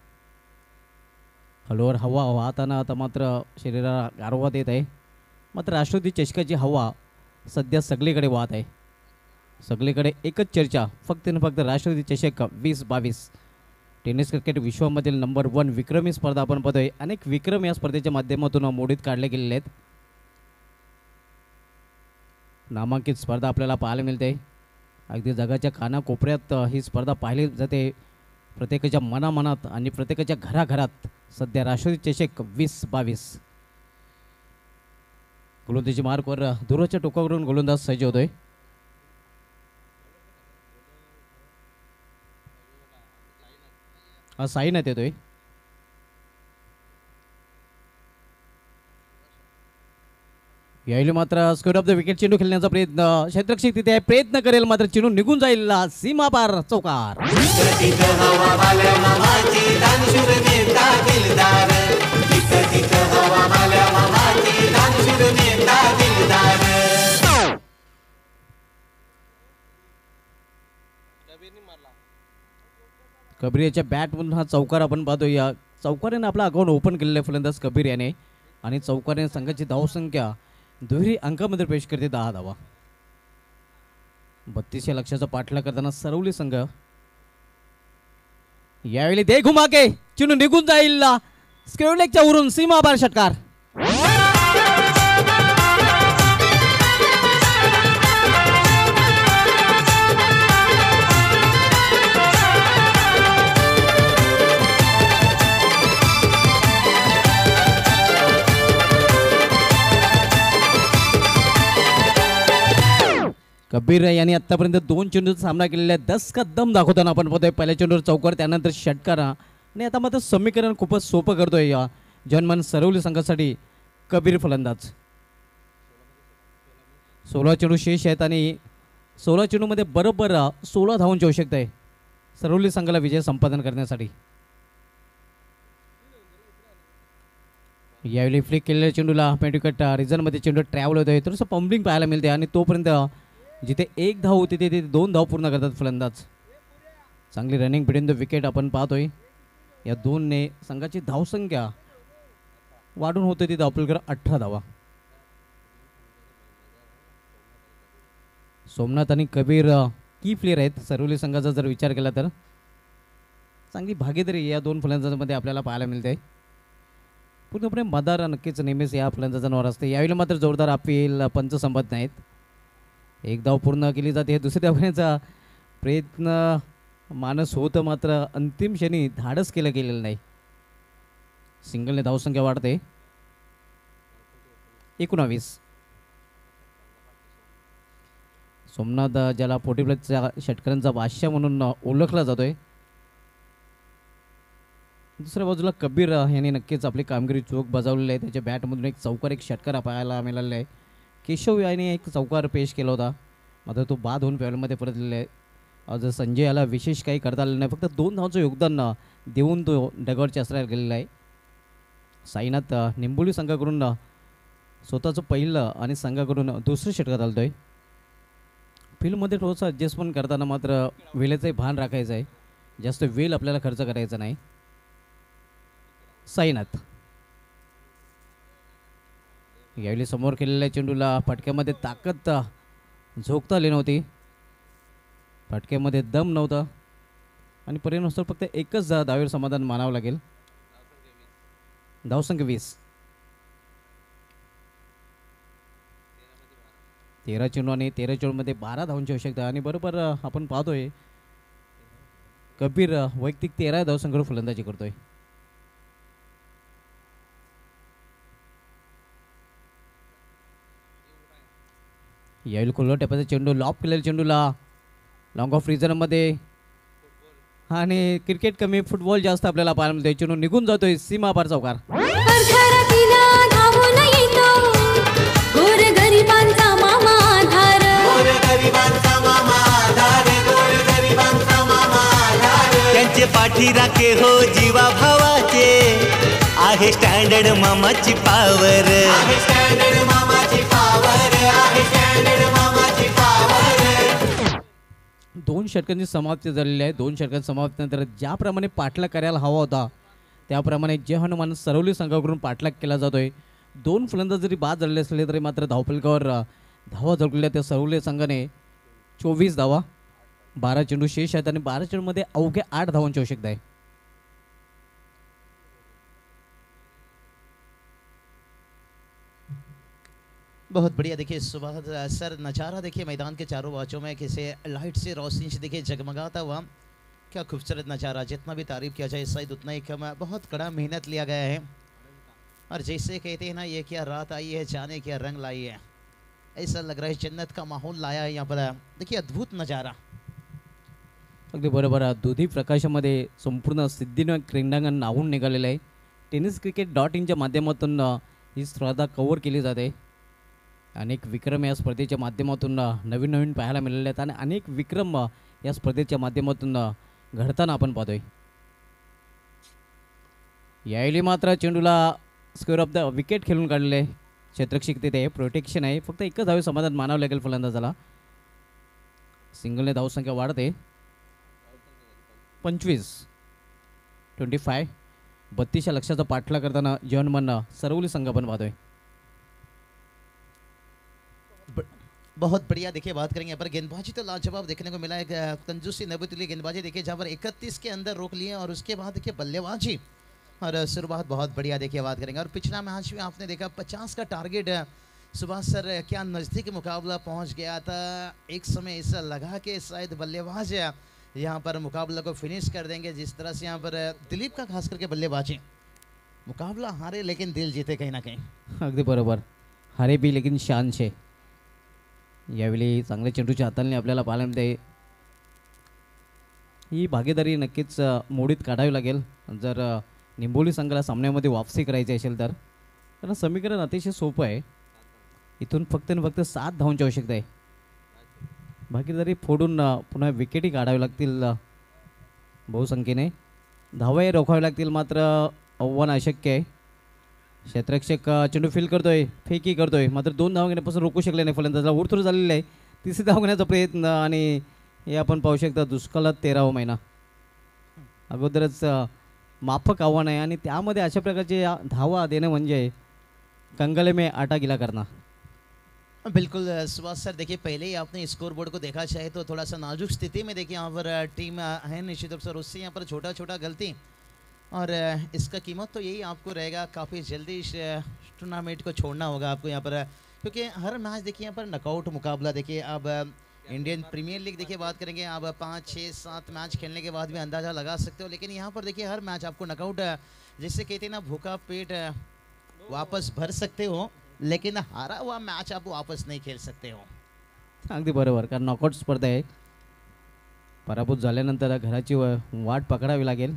हलवर हवा वाहताना आता मात्र शरीराला गारवा देत आहे. मात्र राष्ट्रवादी चषकाची हवा सध्या सगळीकडे वाहत आहे. सगळीकडे एकच चर्चा फक्त आणि फक्त राष्ट्रवादी चषक 2022. टेनिस क्रिकेट विश्वामधील नंबर 1 विक्रमी स्पर्धा आपण पाहतोय. अनेक विक्रम या स्पर्धेच्या माध्यमातून मोडीत काढले गेलेले आहेत. नामांकित स्पर्धा आपल्याला पाहायला मिळते. अगदी जगाच्या कानाकोपऱ्यात ही स्पर्धा पाहिली जाते. प्रत्येकाच्या मनामनात आणि प्रत्येकाच्या घराघरात सध्या राष्ट्रवादी चषक 2022. गोलंदाजी मार्कवर दूरच्या टोकावरून गोलंदाज सज्ज होतोय. हा साईनाथ येतोय. यावेळी मात्र स्क्वेअर ऑफ द विकेट चेंडू खेळण्याचा प्रयत्न क्षेत्ररक्षक तिथे आहे. प्रयत्न करेल मात्र चेंडू निघून जाईल सीमा पार चौकार. कबीर याच्या बॅटमधून हा चौकार आपण पाहतो. या चौकाराने आपला अकाउंट ओपन केलेलं आहे फलंदाज कबीर याने आणि चौकाराने संघाची धावसंख्या दुहेरी अंकामध्ये प्रवेश करते 10 धावा. 32 या लक्ष्याचा पाठलाग करताना सरवली संघ. यावेळी दे घुमाके चेंडू निघून जाईल स्क्वेअरलेगच्या वरून सीमा बार षटकार. कबीर यांनी आतापर्यंत 2 चेंडूचा सामना केलेला आहे. 10 का दम दाखवताना आपण पाहतोय. पहिल्या चेंडूवर चौकार त्यानंतर षटकार आणि आता मात्र समीकरण खूपच सोपं करतोय या जनमन सरवली संघासाठी कबीर फलंदाज. 16 चेंडू शेष आहेत आणि 16 चेंडूमध्ये बरोबर 16 धावांची आवश्यकता आहे सरवली संघाला विजय संपादन करण्यासाठी. यावेळी फ्लिक केलेल्या चेंडूला पेंटिकट रिझनमध्ये चेंडू ट्रॅव्हल होतोय. थोडंसं पंपिंग पाहायला मिळते आणि तोपर्यंत जिथे 1 धाव होती तिथे 2 धाव पूर्ण करतात फलंदाज. चांगली रनिंग बिटवीन द विकेट आपण पाहतोय. या 2ने संघाची धावसंख्या वाढून होते ती धावपलकर 18 धावा. सोमनाथ आणि कबीर की प्लेयर आहेत सरवली संघाचा जर विचार केला तर. चांगली भागीदारी या 2 फलंदाजांमध्ये आपल्याला पाहायला मिळते. पूर्णपणे मदार नक्कीच नेहमीच या फलंदाजांवर असते. यावेळी मात्र जोरदार अपील पंच संपत नाहीत. 1 धाव पूर्ण केली जाते. दुसऱ्या धावण्याचा प्रयत्न मानस होतं मात्र अंतिम क्षणी धाडस केलं गेलेलं नाही. सिंगलने धावसंख्या वाढते 19. सोमनाथ ज्याला 40+ षटकारांचा बादशाह म्हणून ओळखला जातोय. दुसऱ्या बाजूला कबीर यांनी नक्कीच आपली कामगिरी चोख बजावलेली आहे. त्याच्या बॅटमधून एक चौकार एक षटकार पाहायला मिळालेला आहे. केशव याने एक चौकार पेश केला होता मात्र तो बाद होऊन पॅवलमध्ये परतलेला आहे. आज संजय याला विशेष काही करता आलं नाही. फक्त 2 धावांचं योगदान देऊन तो डगआउटच्या आश्रयाला गेलेला आहे. साईनाथ निंबोली संघाकडून स्वतःचं पहिलं आणि संघाकडून दुसरं षटकार चालतोय. फील्डमध्ये थोडंसं ॲडजस्टमेंट करताना मात्र वेळेचंही भान राखायचं आहे. जास्त वेळ आपल्याला खर्च करायचा नाही. साईनाथ यावेळी समोर केलेल्या चेंडूला फटक्यामध्ये ताकद झोकता आली नव्हती. फटक्यामध्ये दम नव्हता आणि परिणामानुसार फक्त एकच धावेवर समाधान मानावं लागेल. धावसंख्या 20. 13 चेंडू आणि 13 चेंडूमध्ये 12 धावांची आवश्यकता आणि बरोबर आपण पाहतोय कबीर वैयक्तिक 13 धावसंख्येवर फलंदाजी करतोय. यावेळी खोलवर टप्प्याचा चेंडू लॉप केलेल्या चेंडूला लॉंग ऑफ रिझनमध्ये आणि क्रिकेट कमी फुटबॉल जास्त आपल्याला पाहायला मिळतोय. चेंडू निघून जातोय सीमापार चौकार. अर्धरात्रीला धावून येतो गोरगरिबांचा मामा आधार. त्यांचे पाठी राखे हो जीवा भावाचे आहे स्टँडर्ड मामाची पावर. 2 षटकांची समाप्ती झालेली आहे. 2 षटकांच्या समाप्तीनंतर ज्याप्रमाणे पाठलाग करायला हवा होता त्याप्रमाणे जय हनुमान सरवली संघाकडून पाठलाग केला जातोय. 2 फलंदाज जरी बाद झालेले असले तरी मात्र धावफलकावर धावा झळकलेल्या त्या सरवली संघाने 24 धावा 12 चेंडू शेष आहेत आणि 12 चेंडूमध्ये अवघ्या 8 धावांची आवश्यकता आहे. बहुत बढ़िया. देखिए सुबह सर नज़ारा देखिए मैदान के चारों बाजू में किसी लाइट से रोशनी से देखिए जगमगाता हुआ. क्या खूबसूरत नज़ारा. जितना भी तारीफ किया जाए शायद उतना ही कम है. बहुत कड़ा मेहनत लिया गया है और जैसे कहते हैं ना ये क्या रात आई है जाने क्या रंग लाई है. ऐसा लग रहा है जन्नत का माहौल लाया है यहाँ पर. देखिए अद्भुत नज़ारा. अगदी बरोबर. दुधी प्रकाशामध्ये संपूर्ण सिद्धीनं क्रीडांगण नावून निघालेलं आहे. tenniscricket.in माध्यमातून ही स्पर्धा कव्हर केली जाते. अनेक विक्रम या स्पर्धेच्या माध्यमातून नवीन नवीन पाहायला मिळाले आहेत आणि अनेक विक्रम या स्पर्धेच्या माध्यमातून घडताना आपण पाहतोय. यावेळी मात्र चेंडूला स्क्वेअर ऑफ द विकेट खेळून काढले. क्षेत्ररक्षक तिथे प्रोटेक्शन आहे. फक्त एकच धावे समाधान मानावं लागेल फलंदाजाला. सिंगलने धावसंख्या वाढते 25. 32 लक्षाचा पाठलाग करताना जयहनुमान सरवली संघ आपण पाहतोय. बहुत बढ़िया. देखिए बात करेंगे यहाँ पर गेंदबाजी तो लाजवाब देखने को मिला है. कंजूसी नबूतुल्ली गेंदबाजी देखिए जहाँ पर 31 के अंदर रोक लिए और उसके बाद देखिए बल्लेबाजी और शुरुआत बहुत बढ़िया. देखिए बात करेंगे और पिछला मैच में आपने देखा 50 का टारगेट सुभाष सर क्या नज़दीक मुकाबला पहुंच गया था. एक समय ऐसा लगा कि शायद बल्लेबाज यहाँ पर मुकाबला को फिनिश कर देंगे. जिस तरह से यहाँ पर दिलीप का खास करके बल्लेबाजी मुकाबला हारे लेकिन दिल जीते कहीं ना कहीं. अगदी बरोबर. हारे बी लेकिन शान छे. यावेळी चांगल्या चेंडूच्या हाताने आपल्याला पाहायला मिळते. ही भागीदारी नक्कीच मोडीत काढावी लागेल जर निंबोली संघाला सामन्यामध्ये वापसी करायची असेल तर. कारण समीकरण अतिशय सोपं आहे. इथून फक्त आणि फक्त 7 धावांची आवश्यकता आहे. बाकी जरी फोडून पुन्हा विकेटी काढावी लागतील बहुसंख्येने, धावाही रोखावे लागतील, मात्र आव्हान अशक्य आहे. क्षेत्ररक्षक चेंडू फील करतोय, फेकी करतोय, मात्र 2 धावा घेण्यापासून रोखू शकले नाही फलंदाजाला. उरतूर झालेलं आहे. तिसरी धाव घेण्याचा प्रयत्न आणि हे आपण पाहू शकता दुष्काळात 13वा महिना. अगोदरच माफक आव्हान आहे आणि त्यामध्ये अशा प्रकारचे धावा देणं म्हणजे कंगले में आटा गिला करना. बिल्कुल सुभाष सर, देखिए पहले ही आपने स्कोर बोर्ड को देखा चाहे तो थोड़ा सा नाजुक स्थिति में देखिए यहाँ पर टीम है निश्चित रूप से, और उससे यहाँ पर छोटा छोटा गलती, और इसका कीमत तो यही आपको रहेगा, काफ़ी जल्दी इस टूर्नामेंट को छोड़ना होगा आपको यहाँ पर, क्योंकि हर मैच देखिए यहाँ पर नॉकआउट मुकाबला. देखिए अब इंडियन प्रीमियर लीग देखिए बात करेंगे, आप 5, 6, 7 मैच खेलने के बाद भी अंदाज़ा लगा सकते हो, लेकिन यहाँ पर देखिए हर मैच आपको नॉकआउट, जिससे कहते हैं ना भूखा पेट वापस भर सकते हो, लेकिन हारा हुआ मैच आप वापस नहीं खेल सकते हो. अगदी बरोबर, कारण नॉकआउट स्पर्धा आहे. पराभूत झाल्यानंतर घराची वाट पकडावी लागेल.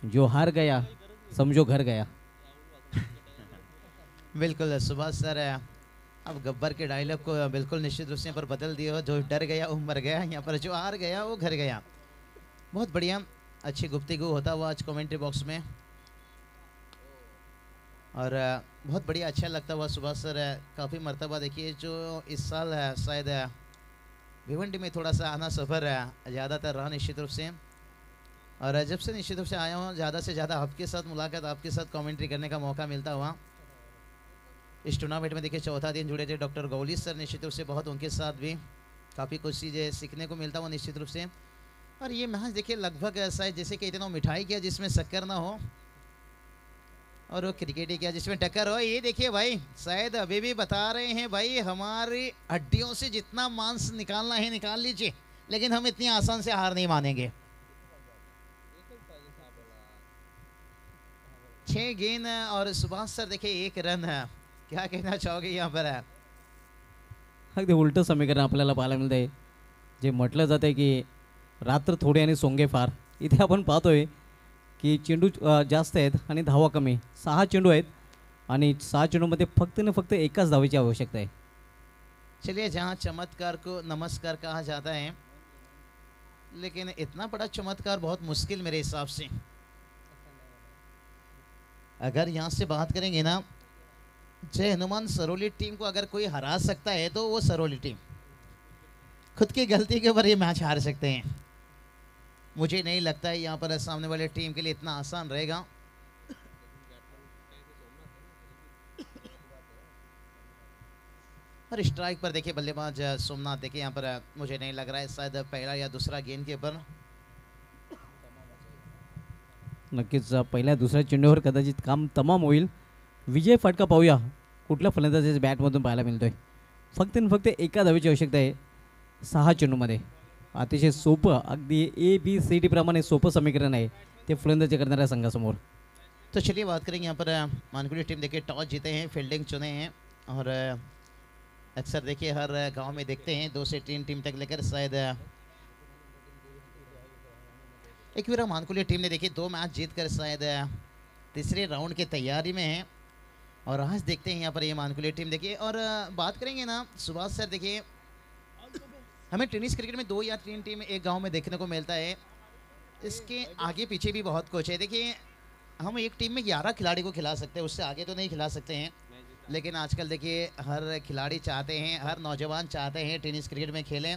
जो हार गया समझो घर गया. बिल्कुल सुभाष सर, अब गब्बर के डायलॉग को बिल्कुल निश्चित रूप से यहाँ पर बदल दिया हो. जो डर गया वो मर गया, यहाँ पर जो हार गया वो घर गया. बहुत बढ़िया, अच्छी गुफ्तगू होता हुआ आज कमेंट्री बॉक्स में, और बहुत बढ़िया अच्छा लगता हुआ सुभाष सर. काफ़ी मर्तबा देखिए जो इस साल शायद भिवंडी में थोड़ा सा आना सफ़र ज़्यादातर रहा निश्चित रूप से, और जब से निश्चित रूप से आया हूँ ज़्यादा से ज़्यादा आपके साथ मुलाकात, आपके साथ कमेंट्री करने का मौका मिलता हुआ. इस टूर्नामेंट में देखिए चौथा दिन जुड़े थे डॉक्टर गौली सर, निश्चित रूप से बहुत उनके साथ भी काफ़ी कुछ चीज़ें सीखने को मिलता हुआ निश्चित रूप से. और ये मैच देखिए लगभग ऐसा है जैसे कहते ना मिठाई क्या जिसमें शक्कर ना हो, और वो क्रिकेट ही क्या जिसमें टक्कर हो. ये देखिए भाई शायद अभी भी बता रहे हैं भाई हमारी हड्डियों से जितना मांस निकालना है निकाल लीजिए, लेकिन हम इतनी आसान से हार नहीं मानेंगे. 6 गेंद और सुभाष सर देखिए 1 रन है. क्या कहना चाहोगे यहाँ पर? अगदी उलटं समीकरण आपल्याला पाहायला मिळतं आहे. जे म्हटलं जातं आहे की रात्र थोडी आणि सोंगे फार, इथे आपण पाहतोय की चेंडू जास्त आहेत आणि धावा कमी. 6 चेंडू आहेत आणि 6 चेंडूमध्ये फक्त न फक्त एकाच धावेची आवश्यकता आहे. चलिए, जहाँ चमत्कार को नमस्कार कहा जाता है, लेकिन इतना बड़ा चमत्कार बहुत मुश्किल मेरे हिसाब से. अगर यहाँ से बात करेंगे ना, जय हनुमान सरोली टीम को अगर कोई हरा सकता है तो वो सरोली टीम खुद की गलती के ऊपर ये मैच हार सकते हैं. मुझे नहीं लगता है यहाँ पर सामने वाले टीम के लिए इतना आसान रहेगा. और स्ट्राइक पर देखिए बल्लेबाज सोमनाथ, देखिए यहाँ पर मुझे नहीं लग रहा है शायद पहला या दूसरा गेंद के ऊपर. नक्कीच पहिल्या दुसऱ्या चेंडूवर कदाचित काम तमाम होईल. विजय फटका पाहूया कुठल्या फलंदाजाच्या बॅटमधून पाहायला मिळतोय. फक्त आणि फक्त एका धावेची आवश्यकता आहे 6 चेंडूमध्ये. अतिशय सोपं, अगदी ABCD प्रमाणे सोपं समीकरण आहे ते फलंदाजी करणाऱ्या संघासमोर. तो चलिए बात करेंगे यहाँ पर मानकुली टीम देखिए टॉस जीते हैं, फील्डिंग चुने हैं, और अक्सर देखिए हर गांव में देखते हैं 2 से 3 टीम तक लेकर शायद एक बार मानकुली टीम ने देखिए 2 मैच जीतकर शायद तीसरे राउंड की तैयारी में है. और आज देखते हैं यहाँ पर ये मानकुली टीम देखिए. और बात करेंगे ना सुभाष सर, देखिए हमें टेनिस क्रिकेट में 2 या 3 टीम एक गांव में देखने को मिलता है. इसके आगे पीछे भी बहुत कुछ है. देखिए हम एक टीम में 11 खिलाड़ी को खिला सकते हैं, उससे आगे तो नहीं खिला सकते हैं, लेकिन आजकल देखिए हर खिलाड़ी चाहते हैं, हर नौजवान चाहते हैं टेनिस क्रिकेट में खेलें.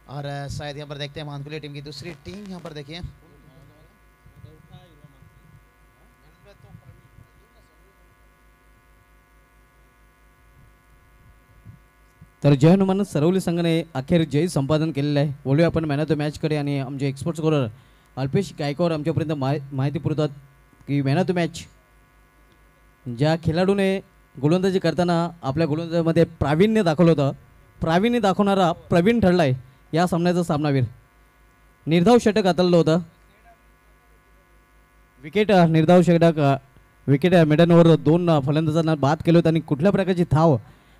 और शायद यहाँ पर देखते हैं मानकुली टीम की दूसरी टीम. यहाँ पर देखिए तर जय हनुमान सरवली संघाने अखेर जय संपादन केलेलं आहे. बोलूया आपण मॅन ऑफ द मॅचकडे, आणि आमचे एक्सपर्ट स्कोरर अल्पेश गायकवाड आमच्यापर्यंत माहिती पुरवतात की मॅन ऑफ द मॅच ज्या खेळाडूने गोलंदाजी करताना आपल्या गोलंदाजीमध्ये प्रावीण्य दाखवलं होतं, प्रावीण्य दाखवणारा प्रवीण ठरला आहे या सामन्याचा सामनावीर. निर्धाव षटक हाताळलं होतं, विकेट निर्धाव षटक, विकेट मिडनवर 2 फलंदाजांना बाद केलं होतं आणि कुठल्या प्रकारची धाव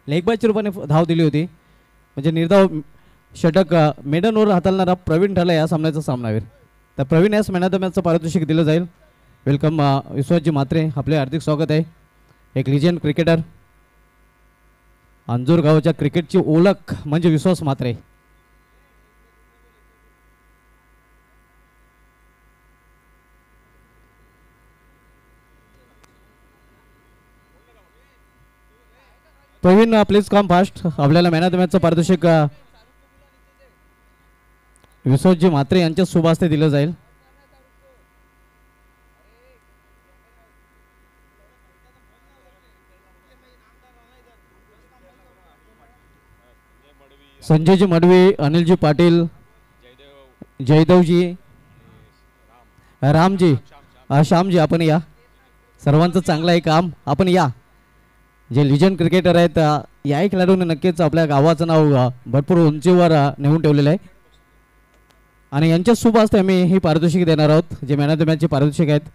लेगबायच्या रूपाने धाव दिली होती. म्हणजे निर्धाव षटक मेडनवर हाताळणारा प्रवीण ठरला या सामन्याचा सामनावीर. तर प्रवीण यास मॅन ऑफ द मॅचचं पारितोषिक दिलं जाईल. वेलकम विश्वासजी म्हात्रे, आपले हार्दिक स्वागत आहे. एक लिजेंड क्रिकेटर, अंजूर गावाच्या क्रिकेटची ओळख म्हणजे Vishwas Mhatre. Praveen please come fast. आपल्याला मॅन ऑफ द मॅचचं पारितोषिक विश्वासजी म्हात्रे यांच्या शुभ हस्ते दिलं जाईल. संजयजी मडवी, अनिलजी पाटील, जयदेवजी, रामजी, श्यामजी, आपण या. सर्वांचं चांगलं आहे काम, आपण या. जे लिजंड क्रिकेटर आहेत याही खेळाडूंनी नक्कीच आपल्या गावाचं नाव भरपूर उंचीवर नेऊन ठेवलेलं आहे आणि यांच्या शुभ हस्ते आम्ही ही पारितोषिक देणार आहोत, जे मॅन ऑफ द मॅचचे पारितोषिक आहेत.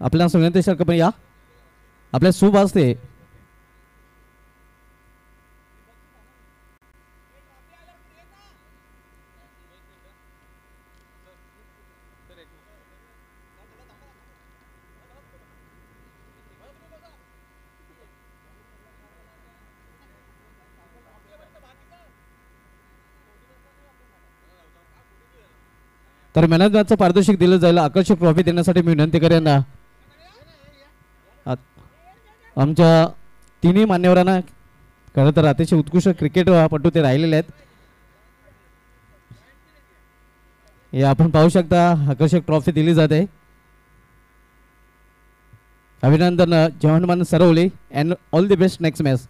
आपल्याला विनंती सर पण या आपल्या शुभ हस्ते. तर मॅन ऑफ द मॅचचं पारितोषिक दिलं जाईल. आकर्षक ट्रॉफी देण्यासाठी मी विनंती करेन आमच्या तिन्ही मान्यवरांना. खरं तर अतिशय उत्कृष्ट क्रिकेटपटू ते राहिलेले आहेत. हे आपण पाहू शकता, आकर्षक ट्रॉफी दिली जाते. अभिनंदन Jawaharman Sarwali and all the best next match.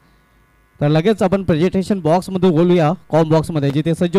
तर लगेच आपण प्रेझेंटेशन बॉक्समध्ये बोलूया, कॉम बॉक्समध्ये जिथे सज्ज